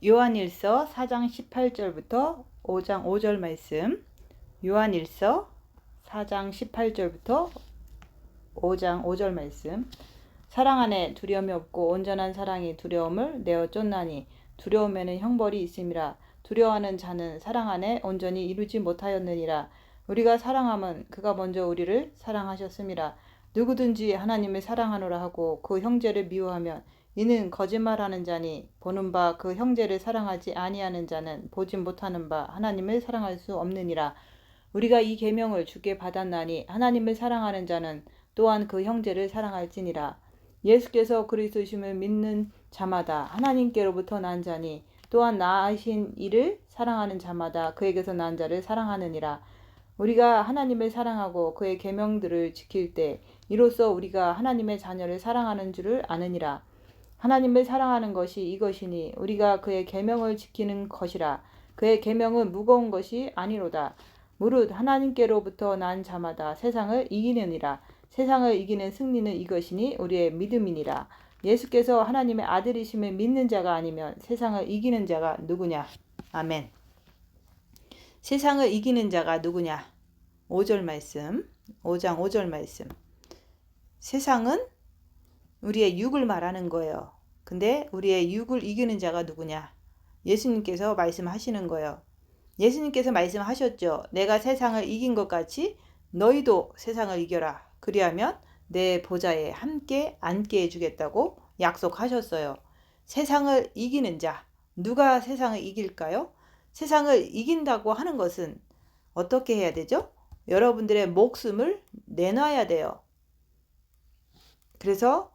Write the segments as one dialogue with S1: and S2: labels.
S1: 요한일서 4장 18절부터 5장 5절 말씀. 요한일서 4장 18절부터 5장 5절 말씀. 사랑 안에 두려움이 없고 온전한 사랑이 두려움을 내어 쫓나니 두려움에는 형벌이 있음이라. 두려워하는 자는 사랑 안에 온전히 이루지 못하였느니라. 우리가 사랑함은 그가 먼저 우리를 사랑하셨음이라. 누구든지 하나님을 사랑하노라 하고 그 형제를 미워하면 이는 거짓말하는 자니 보는 바 그 형제를 사랑하지 아니하는 자는 보지 못하는 바 하나님을 사랑할 수 없느니라. 우리가 이 계명을 주께 받았나니 하나님을 사랑하는 자는 또한 그 형제를 사랑할지니라. 예수께서 그리스도심을 믿는 자마다 하나님께로부터 난 자니 또한 낳으신 이를 사랑하는 자마다 그에게서 난 자를 사랑하느니라. 우리가 하나님을 사랑하고 그의 계명들을 지킬 때 이로써 우리가 하나님의 자녀를 사랑하는 줄을 아느니라. 하나님을 사랑하는 것이 이것이니 우리가 그의 계명을 지키는 것이라. 그의 계명은 무거운 것이 아니로다. 무릇 하나님께로부터 난 자마다 세상을 이기느니라. 세상을 이기는 승리는 이것이니 우리의 믿음이니라. 예수께서 하나님의 아들이심을 믿는 자가 아니면 세상을 이기는 자가 누구냐? 아멘. 세상을 이기는 자가 누구냐? 5절 말씀, 5장 5절 말씀. 세상은 우리의 육을 말하는 거예요. 근데 우리의 육을 이기는 자가 누구냐? 예수님께서 말씀하시는 거예요. 예수님께서 말씀하셨죠. 내가 세상을 이긴 것 같이 너희도 세상을 이겨라. 그리하면 내 보좌에 함께 앉게 해주겠다고 약속하셨어요. 세상을 이기는 자. 누가 세상을 이길까요? 세상을 이긴다고 하는 것은 어떻게 해야 되죠? 여러분들의 목숨을 내놔야 돼요. 그래서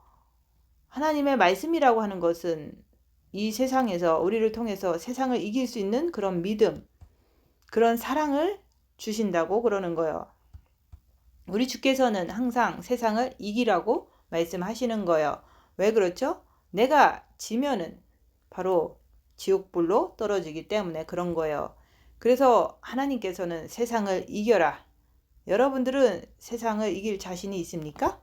S1: 하나님의 말씀이라고 하는 것은 이 세상에서 우리를 통해서 세상을 이길 수 있는 그런 믿음, 그런 사랑을 주신다고 그러는 거예요. 우리 주께서는 항상 세상을 이기라고 말씀하시는 거예요. 왜 그렇죠? 내가 지면은 바로 지옥불로 떨어지기 때문에 그런 거예요. 그래서 하나님께서는 세상을 이겨라. 여러분들은 세상을 이길 자신이 있습니까?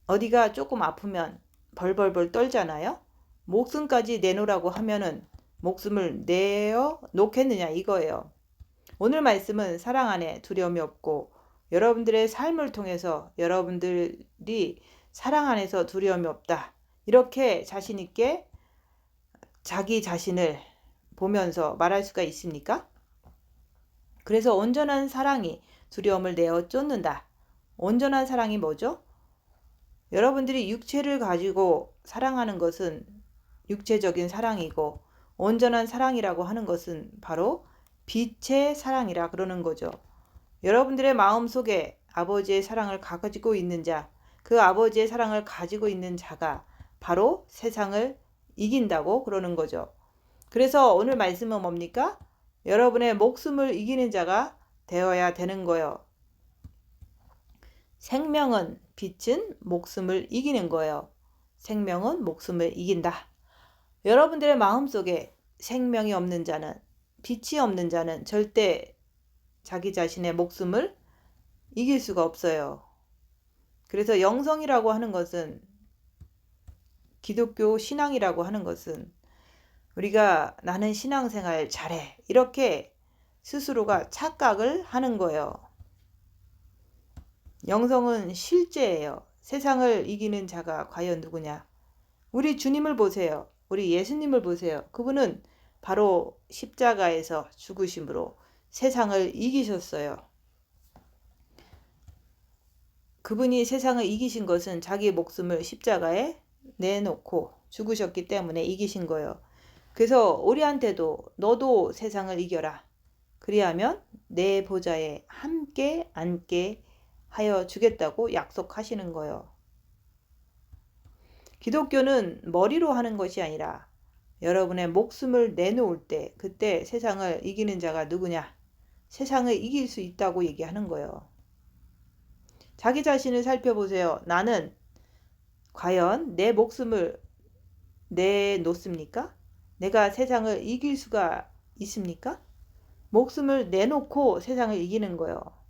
S1: 어디가 조금 아프면 벌벌벌 떨잖아요. 목숨까지 내놓으라고 하면은 목숨을 내어 놓겠느냐 이거예요. 오늘 말씀은 사랑 안에 두려움이 없고 여러분들의 삶을 통해서 여러분들이 사랑 안에서 두려움이 없다. 이렇게 자신 있게 자기 자신을 보면서 말할 수가 있습니까? 그래서 온전한 사랑이 두려움을 내어 쫓는다. 온전한 사랑이 뭐죠? 여러분들이 육체를 가지고 사랑하는 것은 육체적인 사랑이고 온전한 사랑이라고 하는 것은 바로 빛의 사랑이라 그러는 거죠. 여러분들의 마음속에 아버지의 사랑을 가지고 있는 자, 그 아버지의 사랑을 가지고 있는 자가 바로 세상을 이긴다고 그러는 거죠. 그래서 오늘 말씀은 뭡니까? 여러분의 목숨을 이기는 자가 되어야 되는 거예요. 생명은 빛은 목숨을 이기는 거예요. 생명은 목숨을 이긴다. 여러분들의 마음속에 생명이 없는 자는, 빛이 없는 자는 절대 자기 자신의 목숨을 이길 수가 없어요. 그래서 영성이라고 하는 것은, 기독교 신앙이라고 하는 것은 우리가 나는 신앙생활 잘해 이렇게 스스로가 착각을 하는 거예요. 영성은 실제예요. 세상을 이기는 자가 과연 누구냐? 우리 주님을 보세요. 우리 예수님을 보세요. 그분은 바로 십자가에서 죽으심으로 세상을 이기셨어요. 그분이 세상을 이기신 것은 자기 목숨을 십자가에 내놓고 죽으셨기 때문에 이기신 거예요. 그래서 우리한테도 너도 세상을 이겨라. 그리하면 내 보좌에 함께 앉게 하여 주겠다고 약속하시는 거예요. 기독교는 머리로 하는 것이 아니라 여러분의 목숨을 내놓을 때 그때 세상을 이기는 자가 누구냐? 세상을 이길 수 있다고 얘기하는 거예요. 자기 자신을 살펴보세요. 나는 과연 내 목숨을 내놓습니까? 내가 세상을 이길 수가 있습니까? 목숨을 내놓고 세상을 이기는 거예요.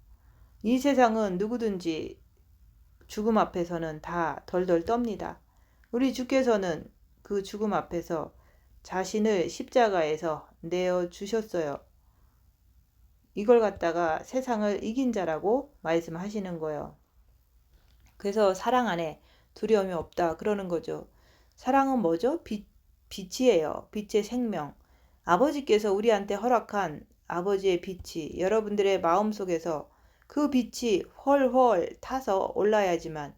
S1: 이 세상은 누구든지 죽음 앞에서는 다 덜덜 떱니다. 우리 주께서는 그 죽음 앞에서 자신을 십자가에서 내어 주셨어요. 이걸 갖다가 세상을 이긴 자라고 말씀하시는 거예요. 그래서 사랑 안에 두려움이 없다 그러는 거죠. 사랑은 뭐죠? 빛이에요. 빛의 생명. 아버지께서 우리한테 허락한 아버지의 빛이 여러분들의 마음속에서 그 빛이 훨훨 타서 올라야지만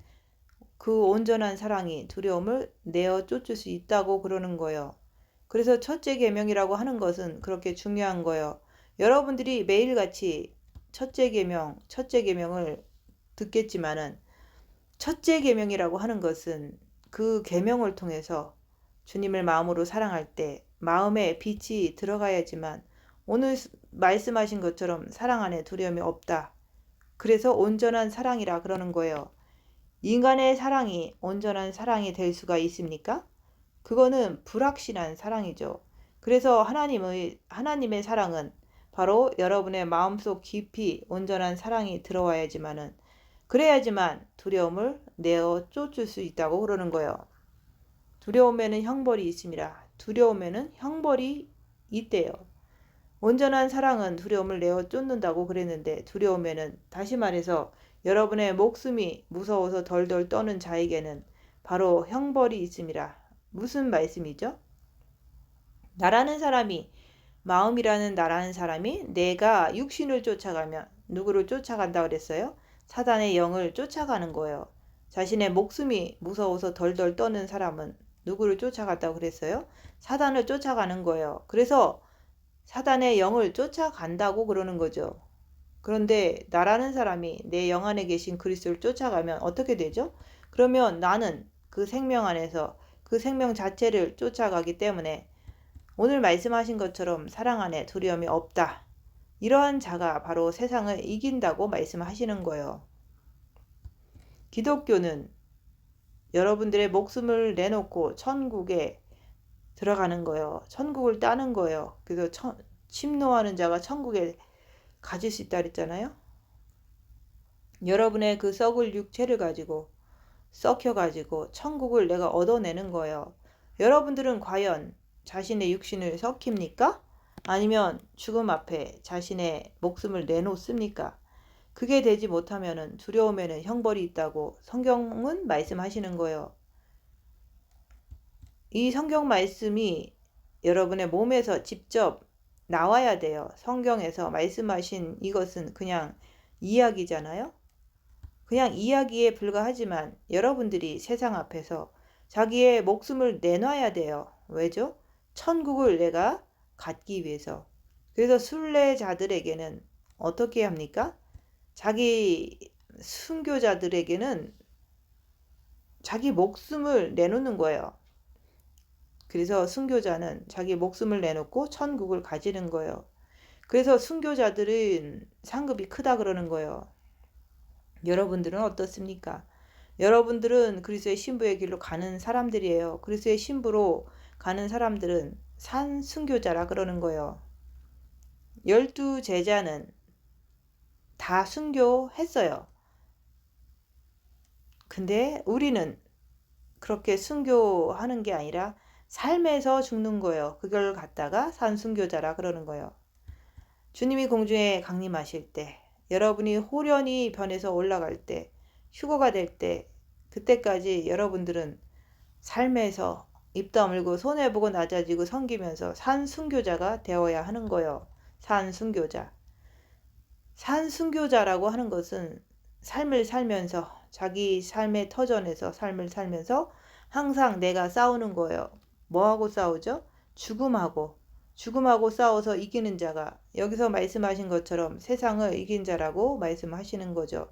S1: 그 온전한 사랑이 두려움을 내어 쫓을 수 있다고 그러는 거예요. 그래서 첫째 계명이라고 하는 것은 그렇게 중요한 거예요. 여러분들이 매일같이 첫째 계명을 듣겠지만은 첫째 계명이라고 하는 것은 그 계명을 통해서 주님을 마음으로 사랑할 때 마음에 빛이 들어가야지만 오늘 말씀하신 것처럼 사랑 안에 두려움이 없다. 그래서 온전한 사랑이라 그러는 거예요. 인간의 사랑이 온전한 사랑이 될 수가 있습니까? 그거는 불확실한 사랑이죠. 그래서 하나님의 사랑은 바로 여러분의 마음속 깊이 온전한 사랑이 들어와야지만은 그래야지만 두려움을 내어 쫓을 수 있다고 그러는 거예요. 두려움에는 형벌이 있습니다. 두려움에는 형벌이 있대요. 온전한 사랑은 두려움을 내어 쫓는다고 그랬는데 두려움에는 다시 말해서 여러분의 목숨이 무서워서 덜덜 떠는 자에게는 바로 형벌이 있습니다. 무슨 말씀이죠? 마음이라는 나라는 사람이 내가 육신을 쫓아가면 누구를 쫓아간다 그랬어요? 사단의 영을 쫓아가는 거예요. 자신의 목숨이 무서워서 덜덜 떠는 사람은 누구를 쫓아갔다고 그랬어요? 사단을 쫓아가는 거예요. 그래서 사단의 영을 쫓아간다고 그러는 거죠. 그런데 나라는 사람이 내 영 안에 계신 그리스도를 쫓아가면 어떻게 되죠? 그러면 나는 그 생명 안에서 그 생명 자체를 쫓아가기 때문에 오늘 말씀하신 것처럼 사랑 안에 두려움이 없다. 이러한 자가 바로 세상을 이긴다고 말씀하시는 거예요. 기독교는 여러분들의 목숨을 내놓고 천국에 들어가는 거예요. 천국을 따는 거예요. 그래서 침노하는 자가 천국에 가질 수 있다 그랬잖아요. 여러분의 그 썩을 육체를 가지고 썩혀가지고 천국을 내가 얻어내는 거예요. 여러분들은 과연 자신의 육신을 썩힙니까? 아니면 죽음 앞에 자신의 목숨을 내놓습니까? 그게 되지 못하면 두려움에는 형벌이 있다고 성경은 말씀하시는 거예요. 이 성경 말씀이 여러분의 몸에서 직접 나와야 돼요. 성경에서 말씀하신 이것은 그냥 이야기잖아요. 그냥 이야기에 불과하지만 여러분들이 세상 앞에서 자기의 목숨을 내놔야 돼요. 왜죠? 천국을 내가 갖기 위해서. 그래서 순례자들에게는 어떻게 합니까? 자기 순교자들에게는 자기 목숨을 내놓는 거예요. 그래서 순교자는 자기 목숨을 내놓고 천국을 가지는 거예요. 그래서 순교자들은 상급이 크다 그러는 거예요. 여러분들은 어떻습니까? 여러분들은 그리스도의 신부의 길로 가는 사람들이에요. 그리스도의 신부로 가는 사람들은 산 순교자라 그러는 거예요. 12 제자는 다 순교했어요. 근데 우리는 그렇게 순교하는 게 아니라 삶에서 죽는 거예요. 그걸 갖다가 산 순교자라 그러는 거예요. 주님이 공중에 강림하실 때, 여러분이 호련히 변해서 올라갈 때, 휴거가 될 때, 그때까지 여러분들은 삶에서 입 다물고 손해보고 낮아지고 섬기면서 산 순교자가 되어야 하는 거예요. 산 순교자. 산 순교자라고 하는 것은 삶을 살면서 자기 삶의 터전에서 삶을 살면서 항상 내가 싸우는 거예요. 뭐하고 싸우죠? 죽음하고 싸워서 이기는 자가 여기서 말씀하신 것처럼 세상을 이긴 자라고 말씀하시는 거죠.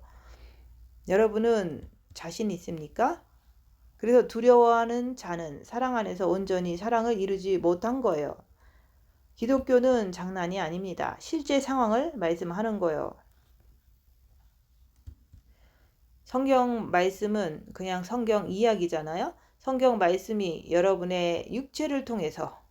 S1: 여러분은 자신 있습니까? 그래서 두려워하는 자는 사랑 안에서 온전히 사랑을 이루지 못한 거예요. 기독교는 장난이 아닙니다. 실제 상황을 말씀하는 거예요. 성경 말씀은 그냥 성경 이야기잖아요. 성경 말씀이 여러분의 육신을 통해서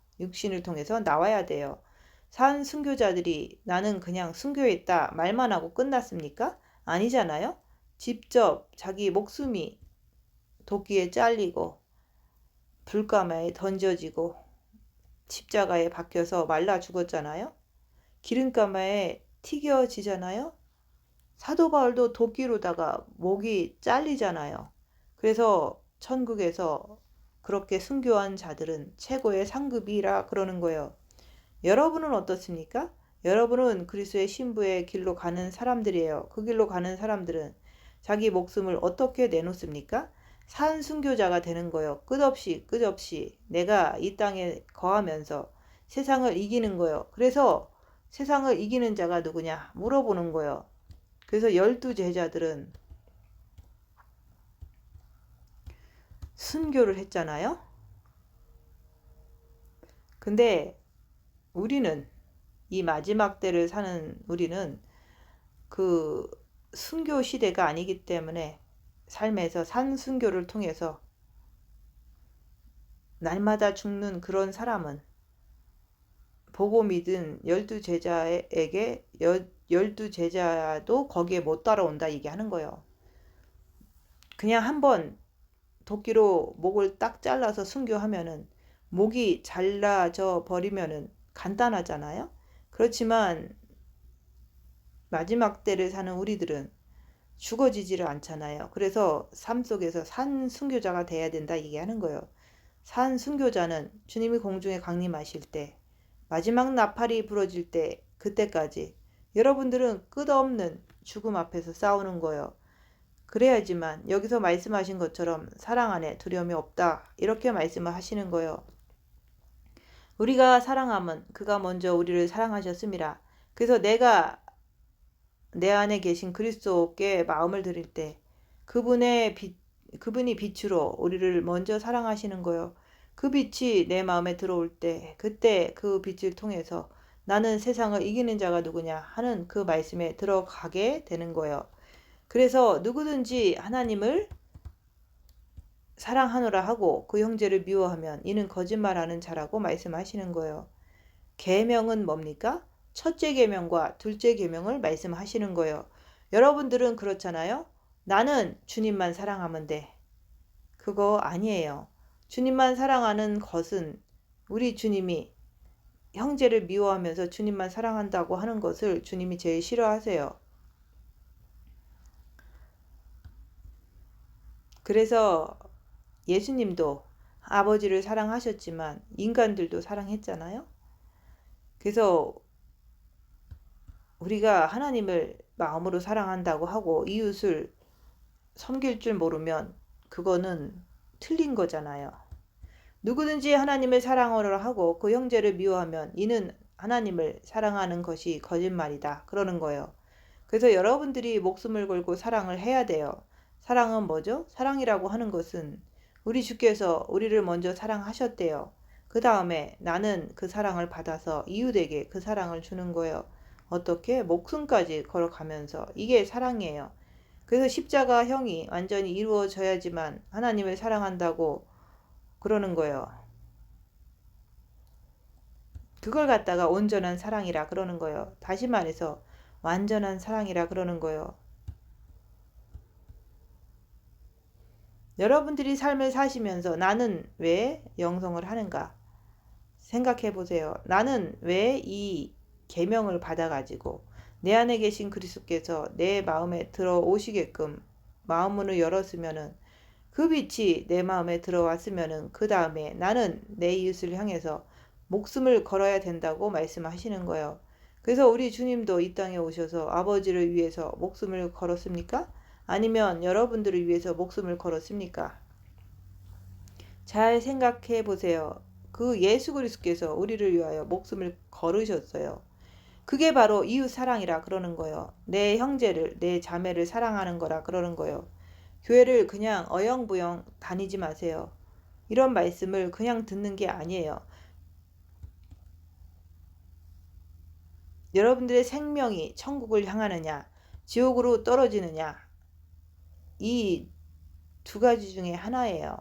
S1: 나와야 돼요. 산 순교자들이 나는 그냥 순교했다 말만 하고 끝났습니까? 아니잖아요. 직접 자기 목숨이 도끼에 잘리고 불가마에 던져지고 십자가에 박혀서 말라 죽었잖아요. 기름가마에 튀겨지잖아요. 사도 바울도 도끼로다가 목이 잘리잖아요. 그래서 천국에서 그렇게 순교한 자들은 최고의 상급이라 그러는 거예요. 여러분은 어떻습니까? 여러분은 그리스도의 신부의 길로 가는 사람들이에요. 그 길로 가는 사람들은 자기 목숨을 어떻게 내놓습니까? 산 순교자가 되는 거예요. 끝없이 내가 이 땅에 거하면서 세상을 이기는 거예요. 그래서 세상을 이기는 자가 누구냐 물어보는 거예요. 그래서 12제자들은 순교를 했잖아요. 근데 우리는 이 마지막 때를 사는 우리는 그 순교 시대가 아니기 때문에 삶에서 산순교를 통해서 날마다 죽는 그런 사람은 보고 믿은 12제자에게 12제자도 거기에 못 따라온다 얘기하는 거예요. 그냥 한번 도끼로 목을 딱 잘라서 순교하면은 목이 잘라져 버리면은 간단하잖아요. 그렇지만 마지막 때를 사는 우리들은 죽어지지를 않잖아요. 그래서 삶 속에서 산 순교자가 돼야 된다 얘기하는 거예요. 산 순교자는 주님이 공중에 강림하실 때 마지막 나팔이 부러질 때 그때까지 여러분들은 끝없는 죽음 앞에서 싸우는 거예요. 그래야지만 여기서 말씀하신 것처럼 사랑 안에 두려움이 없다 이렇게 말씀을 하시는 거예요. 우리가 사랑하면 그가 먼저 우리를 사랑하셨습니다. 그래서 내가 내 안에 계신 그리스도께 마음을 드릴 때 그분이 빛으로 우리를 먼저 사랑하시는 거예요. 그 빛이 내 마음에 들어올 때 그때 그 빛을 통해서 나는 세상을 이기는 자가 누구냐 하는 그 말씀에 들어가게 되는 거예요. 그래서 누구든지 하나님을 사랑하노라 하고 그 형제를 미워하면 이는 거짓말하는 자라고 말씀하시는 거예요. 계명은 뭡니까? 첫째 계명과 둘째 계명을 말씀하시는 거예요. 여러분들은 그렇잖아요. 나는 주님만 사랑하면 돼. 그거 아니에요. 주님만 사랑하는 것은 우리 주님이 형제를 미워하면서 주님만 사랑한다고 하는 것을 주님이 제일 싫어하세요. 그래서 예수님도 아버지를 사랑하셨지만 인간들도 사랑했잖아요. 그래서 우리가 하나님을 마음으로 사랑한다고 하고 이웃을 섬길 줄 모르면 그거는 틀린 거잖아요. 누구든지 하나님을 사랑하라 하고 그 형제를 미워하면 이는 하나님을 사랑하는 것이 거짓말이다. 그러는 거예요. 그래서 여러분들이 목숨을 걸고 사랑을 해야 돼요. 사랑은 뭐죠? 사랑이라고 하는 것은 우리 주께서 우리를 먼저 사랑하셨대요. 그 다음에 나는 그 사랑을 받아서 이웃에게 그 사랑을 주는 거예요. 어떻게? 목숨까지 걸어가면서 이게 사랑이에요. 그래서 십자가형이 완전히 이루어져야지만 하나님을 사랑한다고 그러는 거예요. 그걸 갖다가 온전한 사랑이라 그러는 거예요. 다시 말해서 완전한 사랑이라 그러는 거예요. 여러분들이 삶을 사시면서 나는 왜 영성을 하는가? 생각해 보세요. 나는 왜 이 계명을 받아가지고 내 안에 계신 그리스도께서 내 마음에 들어오시게끔 마음문을 열었으면은 그 빛이 내 마음에 들어왔으면은 그 다음에 나는 내 이웃을 향해서 목숨을 걸어야 된다고 말씀하시는 거예요. 그래서 우리 주님도 이 땅에 오셔서 아버지를 위해서 목숨을 걸었습니까? 아니면 여러분들을 위해서 목숨을 걸었습니까? 잘 생각해 보세요. 그 예수 그리스도께서 우리를 위하여 목숨을 걸으셨어요. 그게 바로 이웃 사랑이라 그러는 거예요. 내 형제를, 내 자매를 사랑하는 거라 그러는 거예요. 교회를 그냥 어영부영 다니지 마세요. 이런 말씀을 그냥 듣는 게 아니에요. 여러분들의 생명이 천국을 향하느냐, 지옥으로 떨어지느냐, 이 두 가지 중에 하나예요.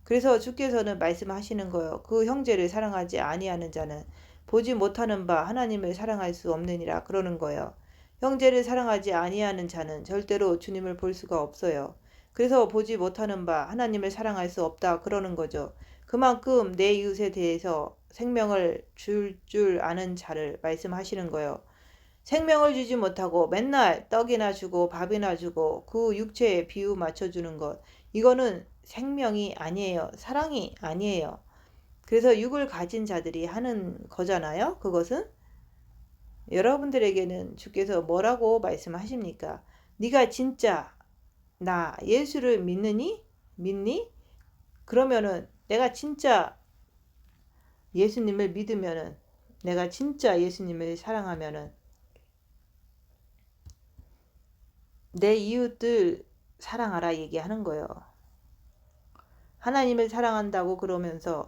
S1: 그래서 주께서는 말씀하시는 거예요. 그 형제를 사랑하지 아니하는 자는 보지 못하는 바 하나님을 사랑할 수 없느니라 그러는 거예요. 형제를 사랑하지 아니하는 자는 절대로 주님을 볼 수가 없어요. 그래서 보지 못하는 바 하나님을 사랑할 수 없다 그러는 거죠. 그만큼 내 이웃에 대해서 생명을 줄 아는 자를 말씀하시는 거예요. 생명을 주지 못하고 맨날 떡이나 주고 밥이나 주고 그 육체에 비유 맞춰주는 것. 이거는 생명이 아니에요. 사랑이 아니에요. 그래서 육을 가진 자들이 하는 거잖아요. 그것은 여러분들에게는 주께서 뭐라고 말씀하십니까? 네가 진짜 나 예수를 믿느니? 믿니? 그러면은 내가 진짜 예수님을 믿으면은 내가 진짜 예수님을 사랑하면은 내 이웃들 사랑하라 얘기하는 거예요. 하나님을 사랑한다고 그러면서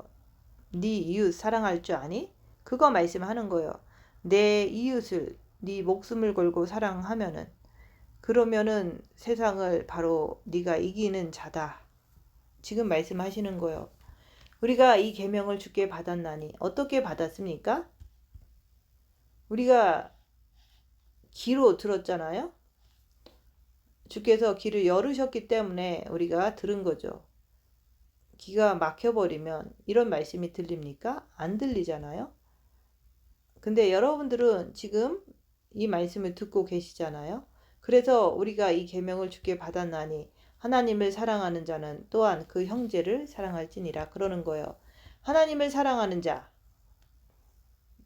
S1: 네 이웃 사랑할 줄 아니? 그거 말씀하는 거예요. 내 이웃을 네 목숨을 걸고 사랑하면은 그러면은 세상을 바로 네가 이기는 자다. 지금 말씀하시는 거예요. 우리가 이 계명을 주께 받았나니 어떻게 받았습니까? 우리가 귀로 들었잖아요. 주께서 귀를 열으셨기 때문에 우리가 들은 거죠. 귀가 막혀버리면 이런 말씀이 들립니까? 안 들리잖아요. 근데 여러분들은 지금 이 말씀을 듣고 계시잖아요. 그래서 우리가 이 계명을 주께 받았나니 하나님을 사랑하는 자는 또한 그 형제를 사랑할지니라 그러는 거예요. 하나님을 사랑하는 자,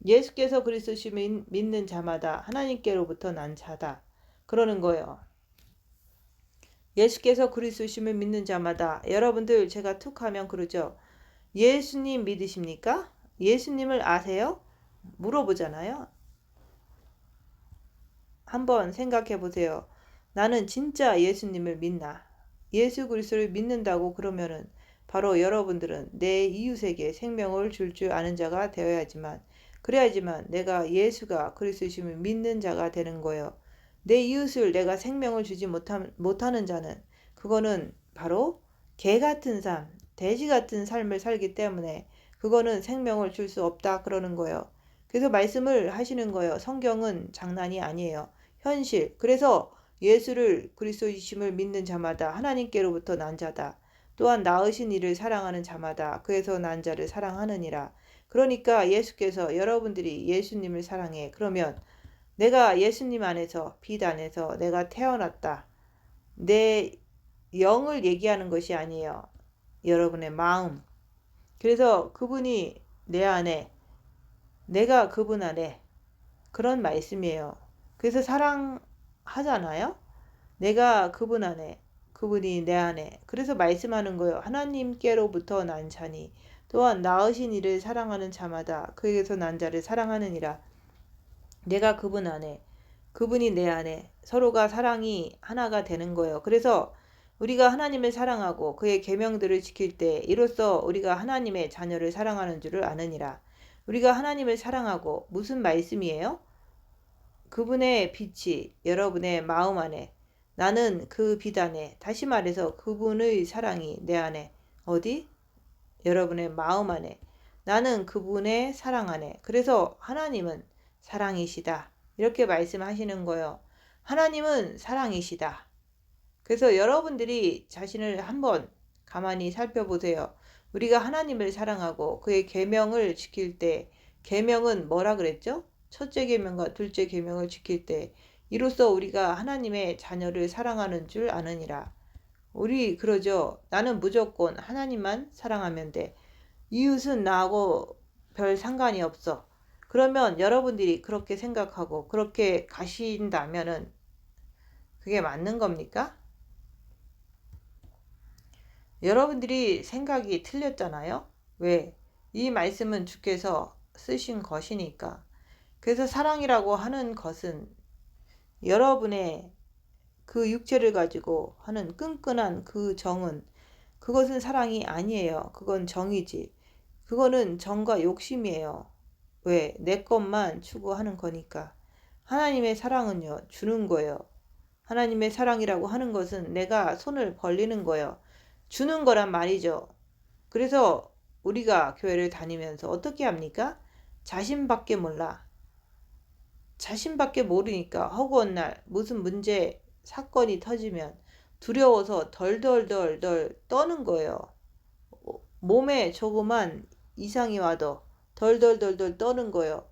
S1: 예수께서 그리스도심을 믿는 자마다 하나님께로부터 난 자다 그러는 거예요. 예수께서 그리스도심을 믿는 자마다 여러분들 제가 툭 하면 그러죠. 예수님 믿으십니까? 예수님을 아세요? 물어보잖아요. 한번 생각해 보세요. 나는 진짜 예수님을 믿나? 예수 그리스도를 믿는다고 그러면은 바로 여러분들은 내 이웃에게 생명을 줄 아는 자가 되어야지만 그래야지만 내가 예수가 그리스도심을 믿는 자가 되는 거예요. 내 이웃을 내가 생명을 주지 못하는 자는 그거는 바로 개 같은 삶, 돼지 같은 삶을 살기 때문에 그거는 생명을 줄 수 없다 그러는 거예요. 그래서 말씀을 하시는 거예요. 성경은 장난이 아니에요. 현실. 그래서 예수를 그리스도이심을 믿는 자마다 하나님께로부터 난 자다. 또한 낳으신 이를 사랑하는 자마다 그에서 난 자를 사랑하느니라. 그러니까 예수께서 여러분들이 예수님을 사랑해. 그러면 내가 예수님 안에서 빛 안에서 내가 태어났다. 내 영을 얘기하는 것이 아니에요. 여러분의 마음. 그래서 그분이 내 안에 내가 그분 안에 그런 말씀이에요. 그래서 사랑하잖아요. 내가 그분 안에 그분이 내 안에 그래서 말씀하는 거예요. 하나님께로부터 난 자니 또한 낳으신 이를 사랑하는 자마다 그에게서 난 자를 사랑하느니라. 내가 그분 안에 그분이 내 안에 서로가 사랑이 하나가 되는 거예요. 그래서 우리가 하나님을 사랑하고 그의 계명들을 지킬 때 이로써 우리가 하나님의 자녀를 사랑하는 줄을 아느니라. 우리가 하나님을 사랑하고 무슨 말씀이에요? 그분의 빛이 여러분의 마음 안에 나는 그 빛 안에 다시 말해서 그분의 사랑이 내 안에 어디? 여러분의 마음 안에 나는 그분의 사랑 안에 그래서 하나님은 사랑이시다. 이렇게 말씀하시는 거예요. 하나님은 사랑이시다. 그래서 여러분들이 자신을 한번 가만히 살펴보세요. 우리가 하나님을 사랑하고 그의 계명을 지킬 때 계명은 뭐라 그랬죠? 첫째 계명과 둘째 계명을 지킬 때 이로써 우리가 하나님의 자녀를 사랑하는 줄 아느니라. 우리 그러죠. 나는 무조건 하나님만 사랑하면 돼. 이웃은 나하고 별 상관이 없어. 그러면 여러분들이 그렇게 생각하고 그렇게 가신다면은 그게 맞는 겁니까? 여러분들이 생각이 틀렸잖아요. 왜? 이 말씀은 주께서 쓰신 것이니까. 그래서 사랑이라고 하는 것은 여러분의 그 육체를 가지고 하는 끈끈한 그 정은 그것은 사랑이 아니에요. 그건 정이지. 그거는 정과 욕심이에요. 왜? 내 것만 추구하는 거니까. 하나님의 사랑은요, 주는 거예요. 하나님의 사랑이라고 하는 것은 내가 손을 벌리는 거예요. 주는 거란 말이죠. 그래서 우리가 교회를 다니면서 어떻게 합니까? 자신밖에 몰라. 자신밖에 모르니까 허구한 날 무슨 문제 사건이 터지면 두려워서 덜덜덜덜 떠는 거예요. 몸에 조그만 이상이 와도 덜덜덜덜 떠는 거예요.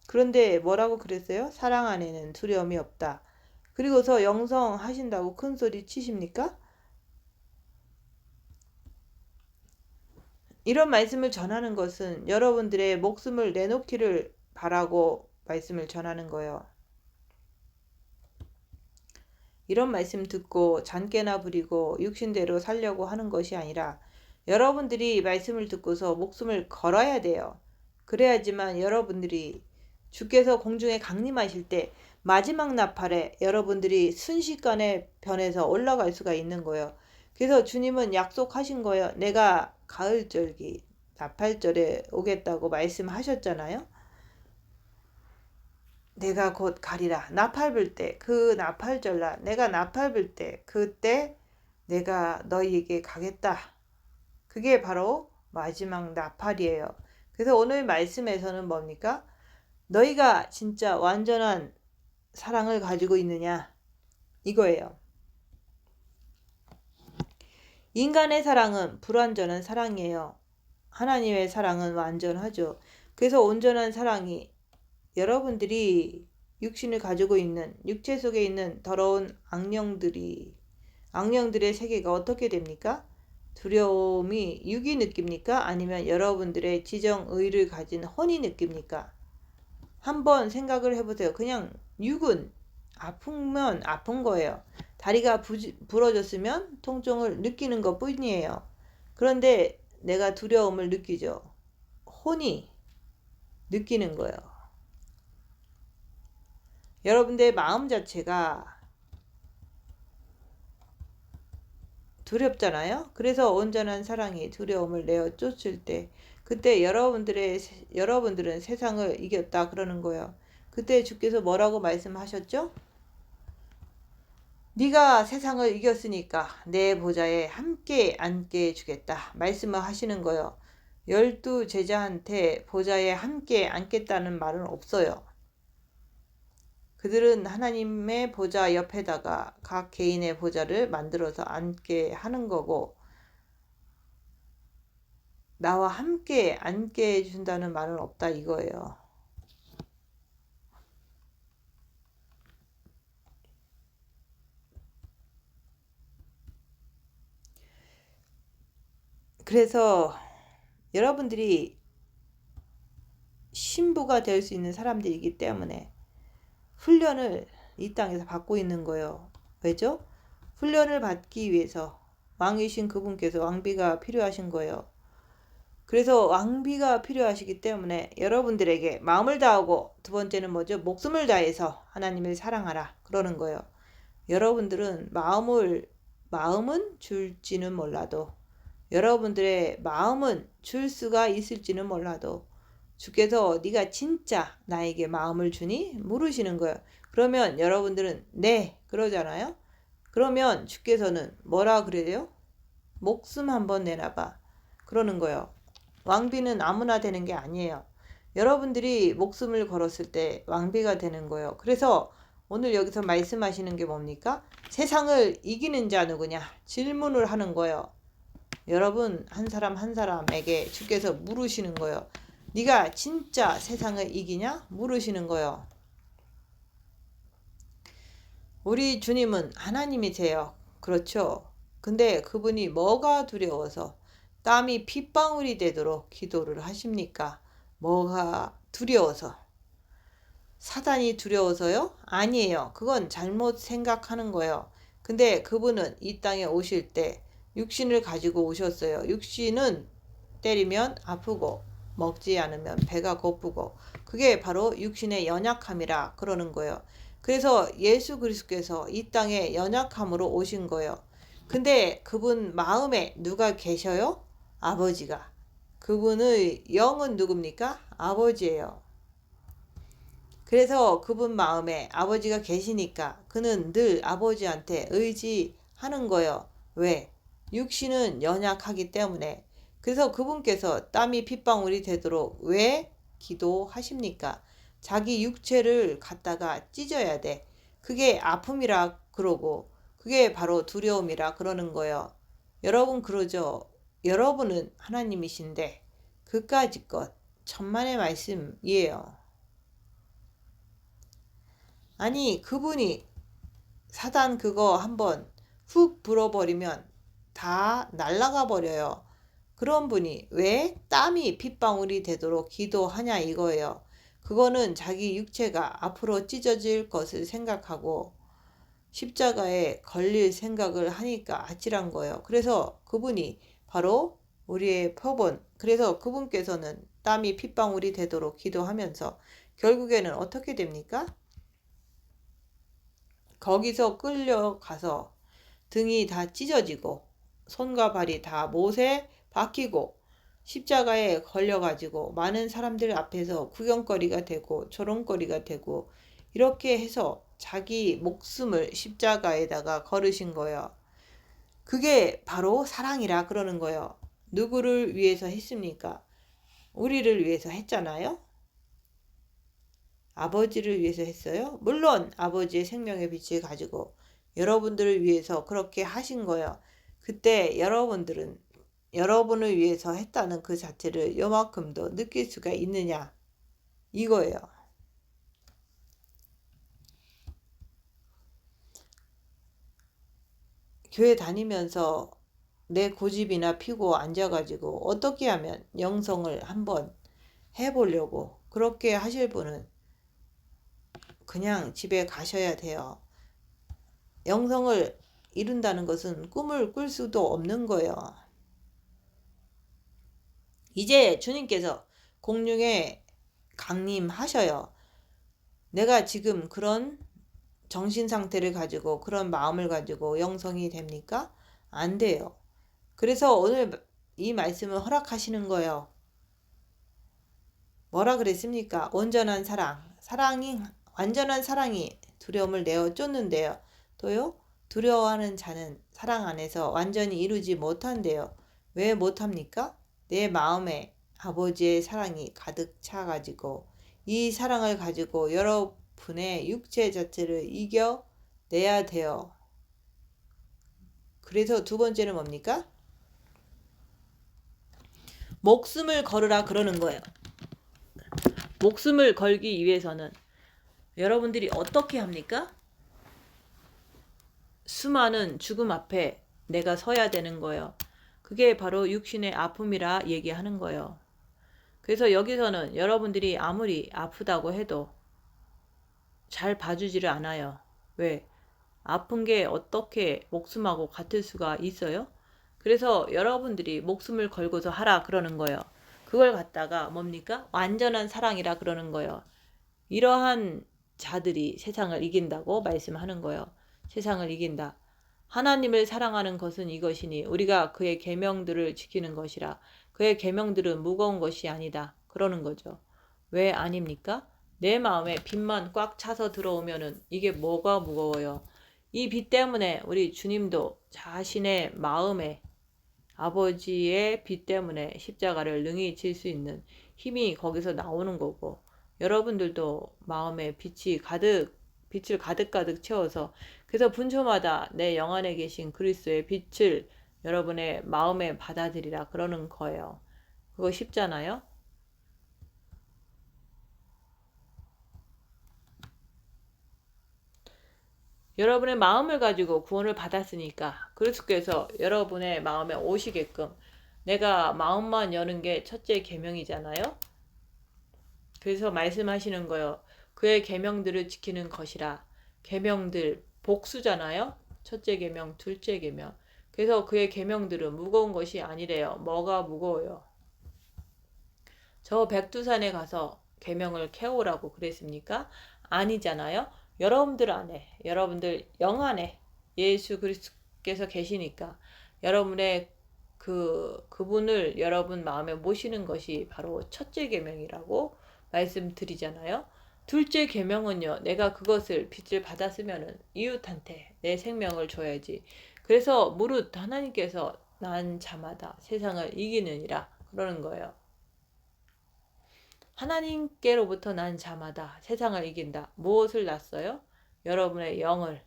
S1: 그런데 뭐라고 그랬어요? 사랑 안에는 두려움이 없다. 그리고서 영성하신다고 큰 소리 치십니까? 이런 말씀을 전하는 것은 여러분들의 목숨을 내놓기를 바라고 말씀을 전하는 거예요. 이런 말씀 듣고 잔깨나 부리고 육신대로 살려고 하는 것이 아니라 여러분들이 말씀을 듣고서 목숨을 걸어야 돼요. 그래야지만 여러분들이 주께서 공중에 강림하실 때 마지막 나팔에 여러분들이 순식간에 변해서 올라갈 수가 있는 거예요. 그래서 주님은 약속하신 거예요. 내가 가을절기 나팔절에 오겠다고 말씀하셨잖아요. 내가 곧 가리라. 나팔 불 때, 그 나팔절날, 내가 나팔 불 때, 그때 내가 너희에게 가겠다. 그게 바로 마지막 나팔이에요. 그래서 오늘 말씀에서는 뭡니까? 너희가 진짜 완전한 사랑을 가지고 있느냐? 이거예요. 인간의 사랑은 불완전한 사랑이에요. 하나님의 사랑은 완전하죠. 그래서 온전한 사랑이 여러분들이 육신을 가지고 있는 육체 속에 있는 더러운 악령들의 세계가 어떻게 됩니까? 두려움이 육이 느낍니까? 아니면 여러분들의 지정의를 가진 혼이 느낍니까? 한번 생각을 해보세요. 그냥 육은 아프면 아픈 거예요. 다리가 부러졌으면 통증을 느끼는 것 뿐이에요. 그런데 내가 두려움을 느끼죠. 혼이 느끼는 거예요. 여러분들의 마음 자체가 두렵잖아요. 그래서 온전한 사랑이 두려움을 내어 쫓을 때 그때 여러분들은 세상을 이겼다 그러는 거예요. 그때 주께서 뭐라고 말씀하셨죠? 네가 세상을 이겼으니까 내 보좌에 함께 앉게 해주겠다 말씀을 하시는 거예요. 12 제자한테 보좌에 함께 앉겠다는 말은 없어요. 그들은 하나님의 보좌 옆에다가 각 개인의 보좌를 만들어서 앉게 하는 거고 나와 함께 앉게 해준다는 말은 없다 이거예요. 그래서 여러분들이 신부가 될 수 있는 사람들이기 때문에 훈련을 이 땅에서 받고 있는 거예요. 왜죠? 훈련을 받기 위해서 왕이신 그분께서 왕비가 필요하신 거예요. 그래서 왕비가 필요하시기 때문에 여러분들에게 마음을 다하고 두 번째는 뭐죠? 목숨을 다해서 하나님을 사랑하라 그러는 거예요. 여러분들은 마음은 줄지는 몰라도 여러분들의 마음은 줄 수가 있을지는 몰라도 주께서 네가 진짜 나에게 마음을 주니? 물으시는 거예요. 그러면 여러분들은 네 그러잖아요. 그러면 주께서는 뭐라 그래요? 목숨 한번 내놔봐 그러는 거예요. 왕비는 아무나 되는 게 아니에요. 여러분들이 목숨을 걸었을 때 왕비가 되는 거예요. 그래서 오늘 여기서 말씀하시는 게 뭡니까? 세상을 이기는 자 누구냐? 질문을 하는 거예요. 여러분 한 사람 한 사람에게 주께서 물으시는 거예요. 네가 진짜 세상을 이기냐? 물으시는 거예요. 우리 주님은 하나님이세요. 그렇죠? 근데 그분이 뭐가 두려워서 땀이 핏방울이 되도록 기도를 하십니까? 뭐가 두려워서? 사단이 두려워서요? 아니에요. 그건 잘못 생각하는 거예요. 근데 그분은 이 땅에 오실 때 육신을 가지고 오셨어요. 육신은 때리면 아프고 먹지 않으면 배가 고프고 그게 바로 육신의 연약함이라 그러는 거예요. 그래서 예수 그리스도께서 이 땅에 연약함으로 오신 거예요. 근데 그분 마음에 누가 계셔요? 아버지가. 그분의 영은 누굽니까? 아버지예요. 그래서 그분 마음에 아버지가 계시니까 그는 늘 아버지한테 의지하는 거예요. 왜? 육신은 연약하기 때문에. 그래서 그분께서 땀이 핏방울이 되도록 왜 기도하십니까? 자기 육체를 갖다가 찢어야 돼. 그게 아픔이라 그러고 그게 바로 두려움이라 그러는 거예요. 여러분 그러죠? 여러분은 하나님이신데 그까짓 것 천만의 말씀이에요. 아니 그분이 사단 그거 한번 훅 불어버리면 다 날아가 버려요. 그런 분이 왜 땀이 핏방울이 되도록 기도하냐 이거예요. 그거는 자기 육체가 앞으로 찢어질 것을 생각하고 십자가에 걸릴 생각을 하니까 아찔한 거예요. 그래서 그분이 바로 우리의 표본, 그래서 그분께서는 땀이 핏방울이 되도록 기도하면서 결국에는 어떻게 됩니까? 거기서 끌려가서 등이 다 찢어지고 손과 발이 다 못에 박히고 십자가에 걸려가지고 많은 사람들 앞에서 구경거리가 되고 조롱거리가 되고 이렇게 해서 자기 목숨을 십자가에다가 걸으신 거예요. 그게 바로 사랑이라 그러는 거예요. 누구를 위해서 했습니까? 우리를 위해서 했잖아요. 아버지를 위해서 했어요. 물론 아버지의 생명의 빛을 가지고 여러분들을 위해서 그렇게 하신 거예요. 그때 여러분들은 여러분을 위해서 했다는 그 자체를 요만큼도 느낄 수가 있느냐 이거예요. 교회 다니면서 내 고집이나 피고 앉아가지고 어떻게 하면 영성을 한번 해보려고 그렇게 하실 분은 그냥 집에 가셔야 돼요. 영성을 이룬다는 것은 꿈을 꿀 수도 없는 거예요. 이제 주님께서 공중에 강림하셔요. 내가 지금 그런 정신 상태를 가지고 그런 마음을 가지고 영성이 됩니까? 안 돼요. 그래서 오늘 이 말씀을 허락하시는 거예요. 뭐라 그랬습니까? 온전한 사랑이 완전한 사랑이 두려움을 내어 쫓는데요. 또요? 두려워하는 자는 사랑 안에서 완전히 이루지 못한대요. 왜 못합니까? 내 마음에 아버지의 사랑이 가득 차가지고 이 사랑을 가지고 여러분의 육체 자체를 이겨내야 돼요. 그래서 두 번째는 뭡니까? 목숨을 걸으라 그러는 거예요. 목숨을 걸기 위해서는 여러분들이 어떻게 합니까? 수많은 죽음 앞에 내가 서야 되는 거예요. 그게 바로 육신의 아픔이라 얘기하는 거예요. 그래서 여기서는 여러분들이 아무리 아프다고 해도 잘 봐주지를 않아요. 왜? 아픈 게 어떻게 목숨하고 같을 수가 있어요? 그래서 여러분들이 목숨을 걸고서 하라 그러는 거예요. 그걸 갖다가 뭡니까? 완전한 사랑이라 그러는 거예요. 이러한 자들이 세상을 이긴다고 말씀하는 거예요. 세상을 이긴다. 하나님을 사랑하는 것은 이것이니 우리가 그의 계명들을 지키는 것이라. 그의 계명들은 무거운 것이 아니다. 그러는 거죠. 왜 아닙니까? 내 마음에 빛만 꽉 차서 들어오면은 이게 뭐가 무거워요. 이 빛 때문에 우리 주님도 자신의 마음에 아버지의 빛 때문에 십자가를 능히 질 수 있는 힘이 거기서 나오는 거고 여러분들도 마음에 빛을 가득가득 채워서 그래서 분초마다 내 영 안에 계신 그리스도의 빛을 여러분의 마음에 받아들이라 그러는 거예요. 그거 쉽잖아요? 여러분의 마음을 가지고 구원을 받았으니까 그리스도께서 여러분의 마음에 오시게끔 내가 마음만 여는 게 첫째 계명이잖아요. 그래서 말씀하시는 거예요. 그의 계명들을 지키는 것이라. 계명들 복수잖아요. 첫째 계명, 둘째 계명. 그래서 그의 계명들은 무거운 것이 아니래요. 뭐가 무거워요? 저 백두산에 가서 계명을 캐오라고 그랬습니까? 아니잖아요. 여러분들 안에, 여러분들 영 안에 예수 그리스도께서 계시니까 여러분의 그분을 여러분 마음에 모시는 것이 바로 첫째 계명이라고 말씀드리잖아요. 둘째 계명은요. 내가 그것을 빚을 받았으면은 이웃한테 내 생명을 줘야지. 그래서 무릇 하나님께서 난 자마다 세상을 이기느니라 그러는 거예요. 하나님께로부터 난 자마다 세상을 이긴다. 무엇을 낳았어요? 여러분의 영을.